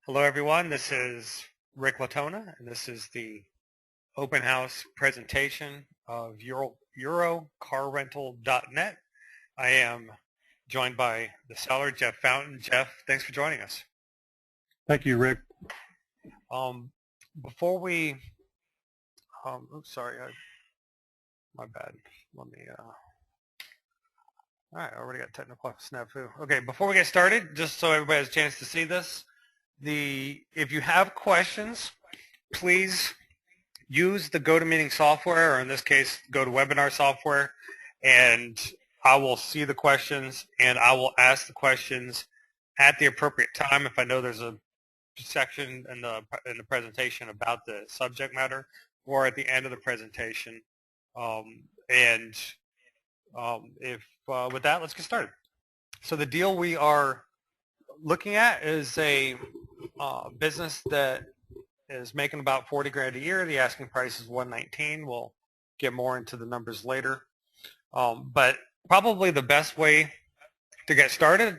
Hello, everyone. This is Rick Latona, and this is the open house presentation of EuroCarRental.net. I am joined by the seller, Jeff Fountain. Jeff, thanks for joining us. Thank you, Rick. Before we, oops, sorry, my bad. Let me, all right, I already got technical snafu. Okay, before we get started, just so everybody has a chance to see this, if you have questions, please use the GoToMeeting software, or in this case, GoToWebinar software, and I will see the questions, and I will ask the questions at the appropriate time if I know there's a section in the presentation about the subject matter, or at the end of the presentation. With that, let's get started. So the deal we are looking at is a business that is making about 40 grand a year. The asking price is 119. We'll get more into the numbers later. But probably the best way to get started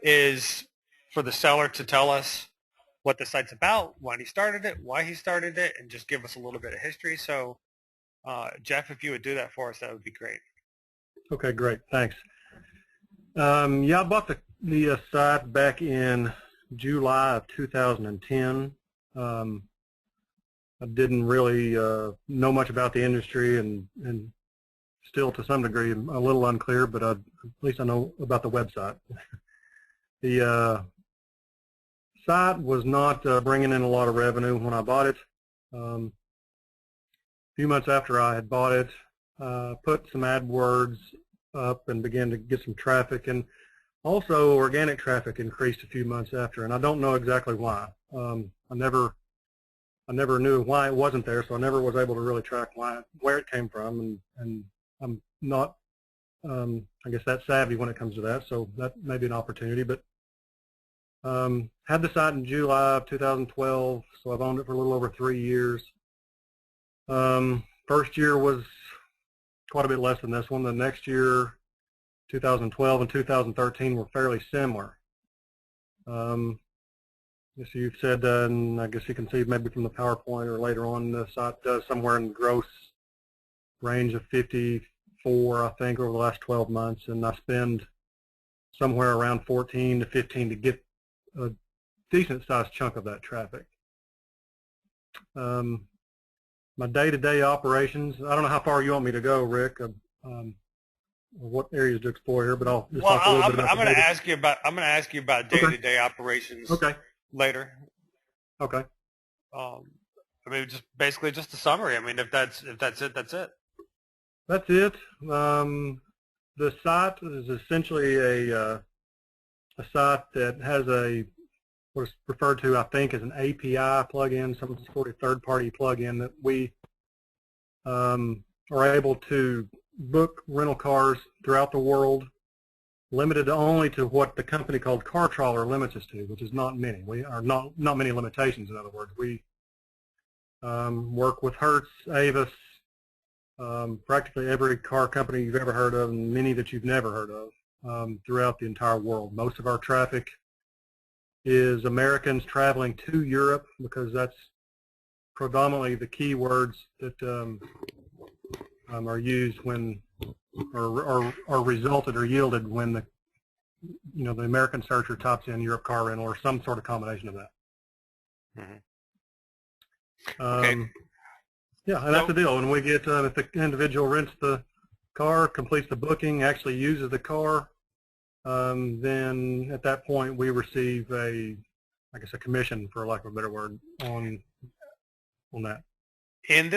is for the seller to tell us what the site's about, when he started it, why he started it, and just give us a little bit of history. So Jeff, if you would do that for us, that would be great. Okay, great. Thanks. Yeah, I bought the site back in July of 2010. I didn't really know much about the industry, and still to some degree a little unclear, but at least I know about the website. The site was not bringing in a lot of revenue when I bought it. A few months after I had bought it, put some AdWords up and began to get some traffic, and also organic traffic increased a few months after, and I don't know exactly why. I never knew why it wasn't there, so I never was able to really track where it came from, and I'm not, I guess, that savvy when it comes to that, so that may be an opportunity. But had the site in July of 2012, so I've owned it for a little over 3 years. First year was quite a bit less than this one. The next year, 2012 and 2013, were fairly similar. As you've said, and I guess you can see maybe from the PowerPoint or later on, the site does somewhere in the gross range of 54, I think, over the last 12 months, and I spend somewhere around 14 to 15 to get a decent-sized chunk of that traffic. My day-to-day operations, I don't know how far you want me to go, Rick, what areas to explore here, but I'll just talk a little bit about I'm going to ask you about day-to-day operations. Okay. Later. Okay. I mean, just basically just a summary. I mean, if that's it, that's it. That's it. The site is essentially a site that has what's referred to, I think, as an API plugin, some sort of third-party plugin that we are able to book rental cars throughout the world, limited only to what the company called Car Trawler limits us to, which is not many. We are not many limitations. In other words, we work with Hertz, Avis, practically every car company you've ever heard of, and many that you've never heard of throughout the entire world. Most of our traffic is Americans traveling to Europe, because that's predominantly the keywords that are used when, or resulted or yielded when the American searcher types in Europe car rental, or some sort of combination of that. Mm-hmm. Okay. Yeah, and that's the deal. When we get, if the individual rents the car, completes the booking, actually uses the car, then at that point we receive I guess a commission, for lack of a better word, on that. And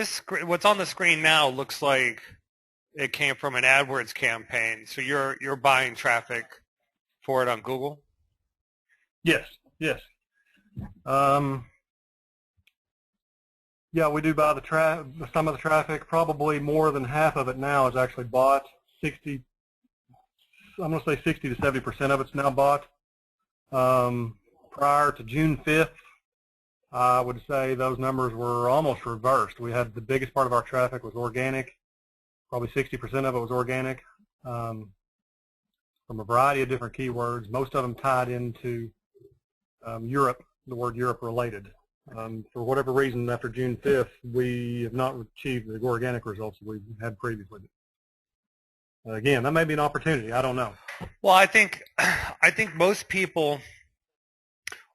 what's on the screen now looks like it came from an AdWords campaign. So you're buying traffic for it on Google? Yes. Yes. Yeah, we do buy some of the traffic. Probably more than half of it now is actually bought. I'm going to say 60 to 70% of it's now bought. Prior to June 5th, I would say those numbers were almost reversed. We had the biggest part of our traffic was organic. Probably 60% of it was organic, from a variety of different keywords, most of them tied into Europe the word Europe related. For whatever reason, after June 5th, we have not achieved the organic results that we had previously. Again, that may be an opportunity. I don't know. Well, I think most people,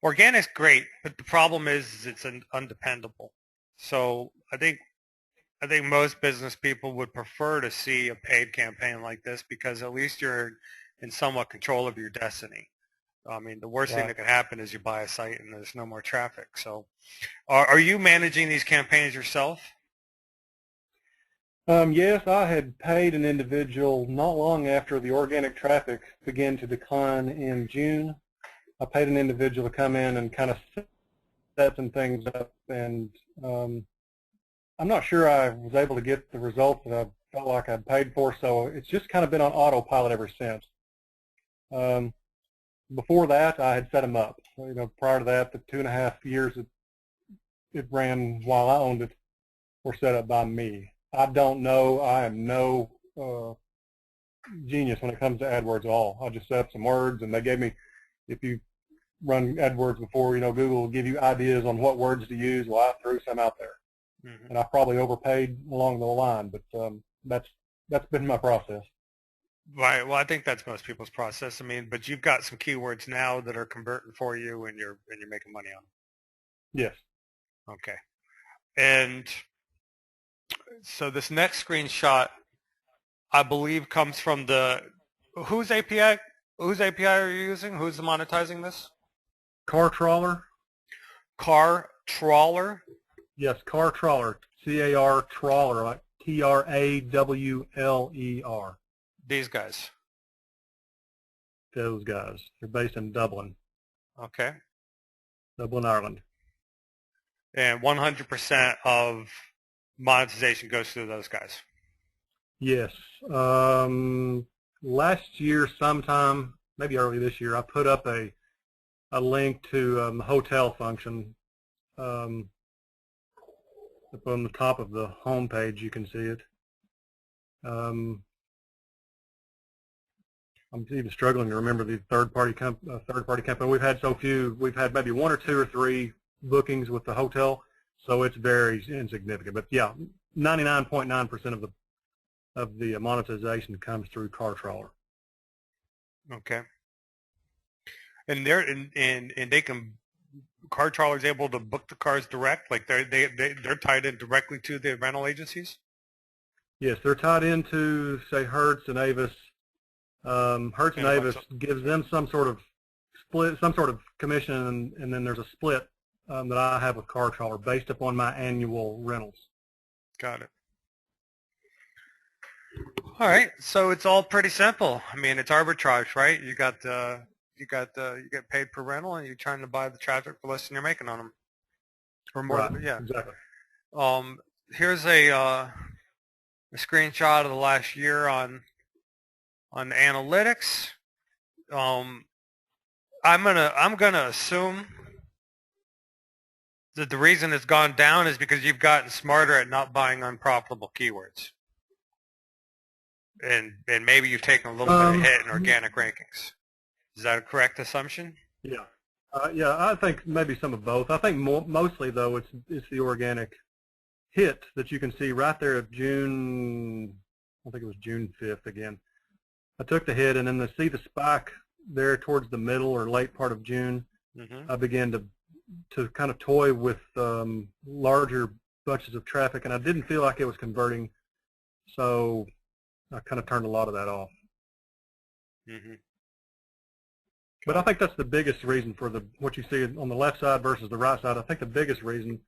organic's great, but the problem is it's undependable. So I think most business people would prefer to see a paid campaign like this because at least you're in somewhat control of your destiny. I mean, the worst thing Right. that could happen is you buy a site and there's no more traffic. So are you managing these campaigns yourself? Yes, I had paid an individual not long after the organic traffic began to decline in June. I paid an individual to come in and kind of set some things up, and I'm not sure I was able to get the results that I felt like I'd paid for, so it's just kind of been on autopilot ever since. Before that, I had set them up. Prior to that, the 2.5 years it ran while I owned it were set up by me. I don't know. I am no genius when it comes to AdWords at all. I just set up some words, and they gave me, if you run AdWords before, Google will give you ideas on what words to use. Well, I threw some out there, and I probably overpaid along the line, but that's been my process. Right. Well, I think that's most people's process. I mean, but you've got some keywords now that are converting for you, and you're making money on Yes. them. Okay. And so this next screenshot, I believe, comes from the whose API? Whose API are you using? Who's monetizing this? Car trawler. Car Trawler. Yes, car trawler. C-A-R trawler, like Trawler. These guys. Those guys. They're based in Dublin, Okay. Ireland. And 100% of monetization goes through those guys. Yes. Last year sometime, maybe early this year, I put up a link to the hotel function. Up on the top of the home page, you can see it. I'm even struggling to remember the third-party company. We've had so few. We've had maybe 1 or 2 or 3 bookings with the hotel, so it's very insignificant. But yeah, 99.9% of the monetization comes through car trawler. Okay. And they can, car trawlers able to book the cars direct, like they're tied in directly to the rental agencies. Yes, they're tied into, say, Hertz and Avis. Hertz and Avis gives them some sort of split, some sort of commission, and then there's a split that I have with car trawler based upon my annual rentals. Got it. All right, so it's all pretty simple. I mean, it's arbitrage, right? You get paid per rental, and you're trying to buy the traffic for less than you're making on them, or more. Right. Yeah. Exactly. Here's a screenshot of the last year on analytics. I'm gonna assume that the reason it's gone down is because you've gotten smarter at not buying unprofitable keywords. And maybe you've taken a little bit of hit in organic rankings. Is that a correct assumption? Yeah. Yeah, I think maybe some of both. I think mostly, though, it's the organic hit that you can see right there at June, I think it was June 5th again. I took the hit, and then to see the spike there towards the middle or late part of June, I began to kind of toy with larger bunches of traffic, and I didn't feel like it was converting, so I kind of turned a lot of that off. But I think that's the biggest reason for what you see on the left side versus the right side. I think the biggest reason,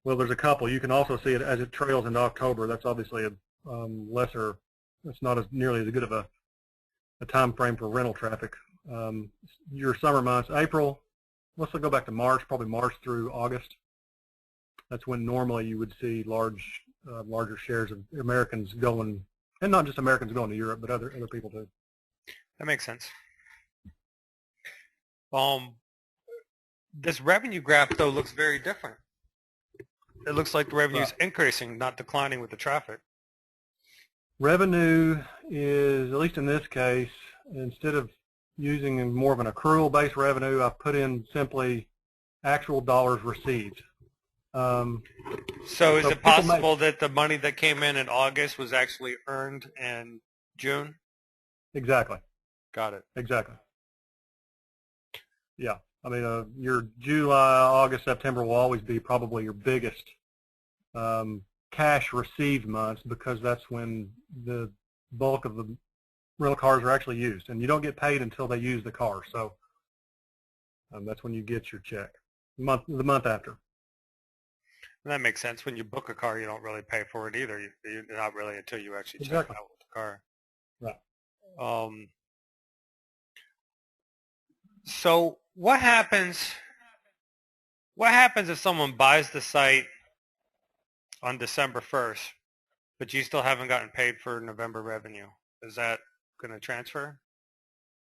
well, there's a couple. You can also see it as it trails into October. That's obviously a lesser, it's not as nearly as good of a time frame for rental traffic. Your summer months, April, let's go back to March, probably March through August. That's when normally you would see larger shares of Americans going, and not just Americans going to Europe, but other people too. That makes sense. This revenue graph, though, looks very different. It looks like the revenue is increasing, not declining with the traffic. Revenue is, at least in this case, instead of using more of an accrual-based revenue, I've put in simply actual dollars received. Um, So is so it people make possible that the money that came in August was actually earned in June? exactly, Got it. exactly. Yeah, I mean, your July, August, September will always be probably your biggest um, cash received months because that's when the bulk of the rental cars are actually used, and you don't get paid until they use the car. So that's when you get your check. The month after. And that makes sense. When you book a car, you don't really pay for it either. You're not really until you actually check it Exactly. out with the car. Right. So what happens? What happens if someone buys the site on December 1st, but you still haven't gotten paid for November revenue? Is that going to transfer?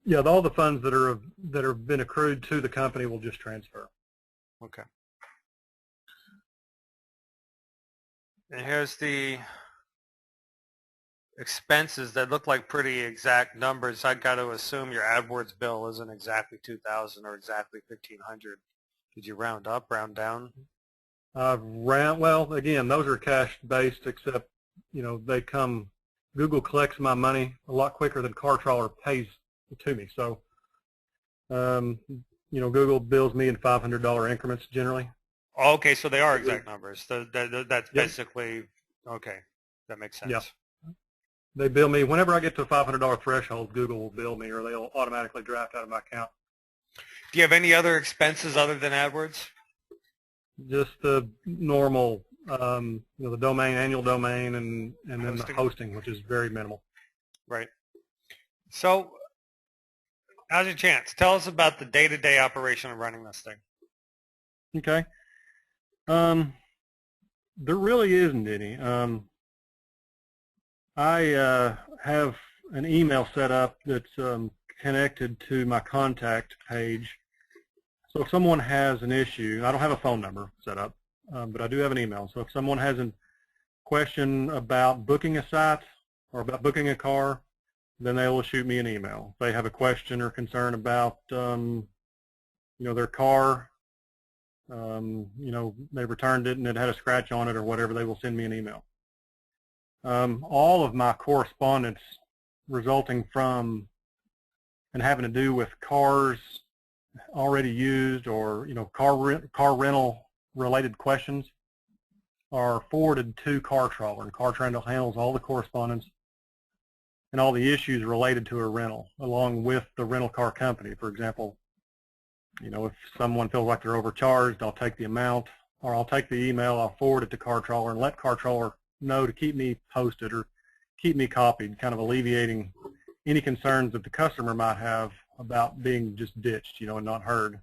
Yeah, all the funds that have been accrued to the company will just transfer. Okay. And here's the expenses that look like pretty exact numbers. I got to assume your AdWords bill isn't exactly 2,000 or exactly 1,500. Did you round up, round down? Well, again, those are cash based, except they come. Google collects my money a lot quicker than CarTrawler pays to me. So, Google bills me in $500 increments generally. Okay, so they are exact numbers. That's Yep. basically, okay, that makes Yeah. sense. They bill me whenever I get to a $500 threshold. Google will bill me, or they'll automatically draft out of my account. Do you have any other expenses other than AdWords? Just the normal, the domain, annual domain, and then the hosting, which is very minimal. Right. So, how's your chance? Tell us about the day-to-day operation of running this thing. Okay. There really isn't any. I have an email set up that's connected to my contact page. So if someone has an issue, I don't have a phone number set up, but I do have an email. So if someone has a question about booking a site or about booking a car, then they will shoot me an email. If they have a question or concern about, their car, they returned it and it had a scratch on it or whatever, they will send me an email. All of my correspondence resulting from and having to do with cars already used or car rental related questions are forwarded to CarTrawler, and CarTrawler handles all the correspondence and all the issues related to a rental along with the rental car company. For example, if someone feels like they're overcharged, I'll take the amount, or I'll take the email, I'll forward it to CarTrawler and let CarTrawler know to keep me posted or keep me copied, kind of alleviating any concerns that the customer might have about being just ditched, and not heard.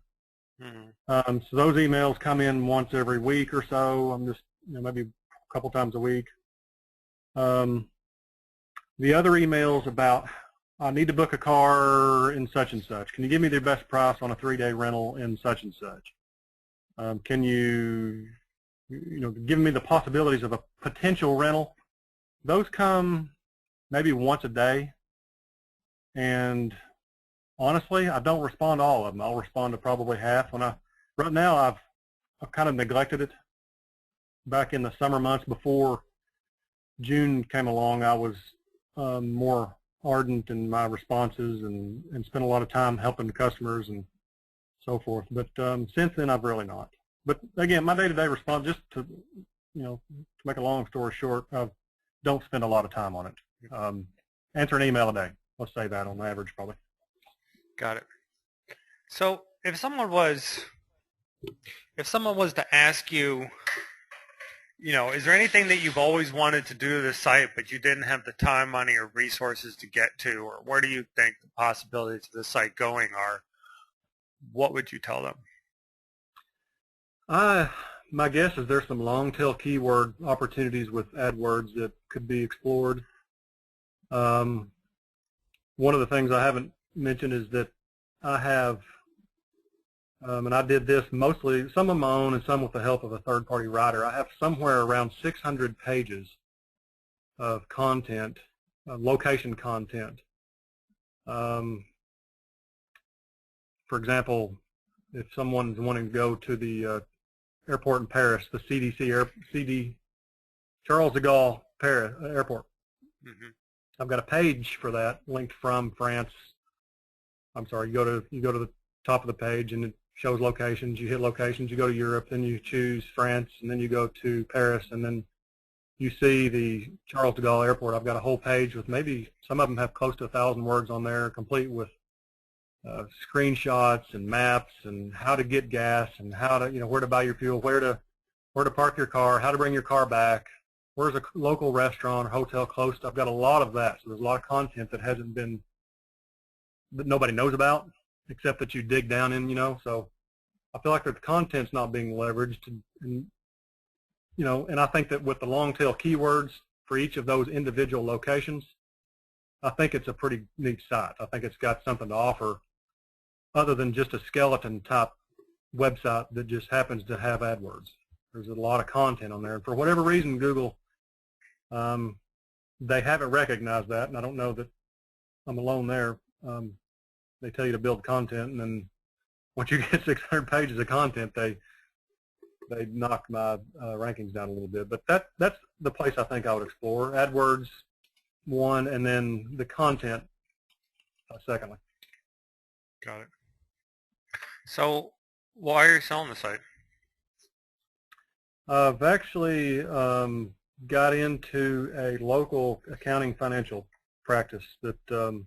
Mm-hmm. So those emails come in once every week or so. I'm just, maybe a couple times a week. The other emails about, I need to book a car in such and such. Can you give me the best price on a 3-day rental in such and such? Can you, give me the possibilities of a potential rental? Those come maybe once a day. And honestly, I don't respond to all of them. I'll respond to probably half. Right now, I've kind of neglected it. Back in the summer months before June came along, I was more ardent in my responses and spent a lot of time helping the customers and so forth. But since then, I've really not. But again, my day-to-day response, just to make a long story short, I don't spend a lot of time on it. Answer an email a day. Let's say that on average, probably. Got it. So if someone was to ask you, is there anything that you've always wanted to do to the site but you didn't have the time, money, or resources to get to, or where do you think the possibilities of the site going are? What would you tell them? My guess is there's some long tail keyword opportunities with AdWords that could be explored. One of the things I haven't mentioned is that I have, and I did this mostly, some of my own and some with the help of a third-party writer. I have somewhere around 600 pages of content, location content. For example, if someone's wanting to go to the airport in Paris, the CD Charles de Gaulle Paris airport. Mm-hmm. I've got a page for that linked from France. I'm sorry, you go to the top of the page and it shows locations. You hit locations, you go to Europe, then you choose France, and then you go to Paris, and then you see the Charles de Gaulle Airport. I've got a whole page with maybe some of them have close to 1,000 words on there, complete with screenshots and maps and how to get gas and how to, where to buy your fuel, where to park your car, how to bring your car back, where's a local restaurant or hotel close. I've got a lot of that. So there's a lot of content that that nobody knows about, except that you dig down in, So I feel like the content's not being leveraged, and and I think that with the long tail keywords for each of those individual locations, I think it's a pretty neat site. I think it's got something to offer other than just a skeleton type website that just happens to have AdWords. There's a lot of content on there, and for whatever reason, Google, they haven't recognized that, and I don't know that I'm alone there. They tell you to build content, and then once you get 600 pages of content, they knock my rankings down a little bit. But that's the place I think I would explore. AdWords, one, and then the content, secondly. Got it. So why are you selling the site? I've actually got into a local accounting financial practice that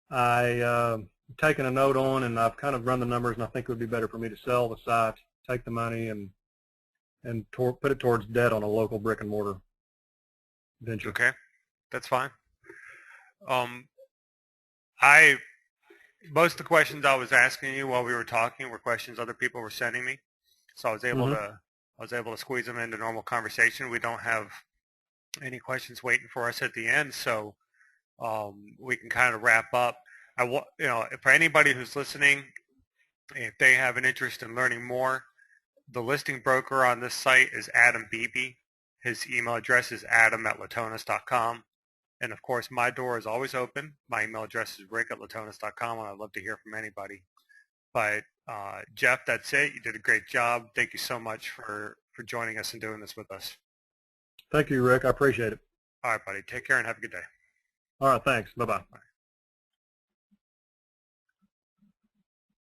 I've taken a note on, and I've kind of run the numbers, and I think it would be better for me to sell the site, take the money, and put it towards debt on a local brick and mortar venture. Okay, that's fine. Most of the questions I was asking you while we were talking were questions other people were sending me, so I was able to squeeze them into normal conversation. We don't have any questions waiting for us at the end, so we can kind of wrap up. For anybody who's listening, if they have an interest in learning more, the listing broker on this site is Adam Beebe. His email address is adam@latonas.com. And of course, my door is always open. My email address is rick@latonas.com, and I'd love to hear from anybody. But Jeff, that's it. You did a great job. Thank you so much for joining us and doing this with us. Thank you, Rick. I appreciate it. All right, buddy. Take care and have a good day. All right, thanks. Bye-bye.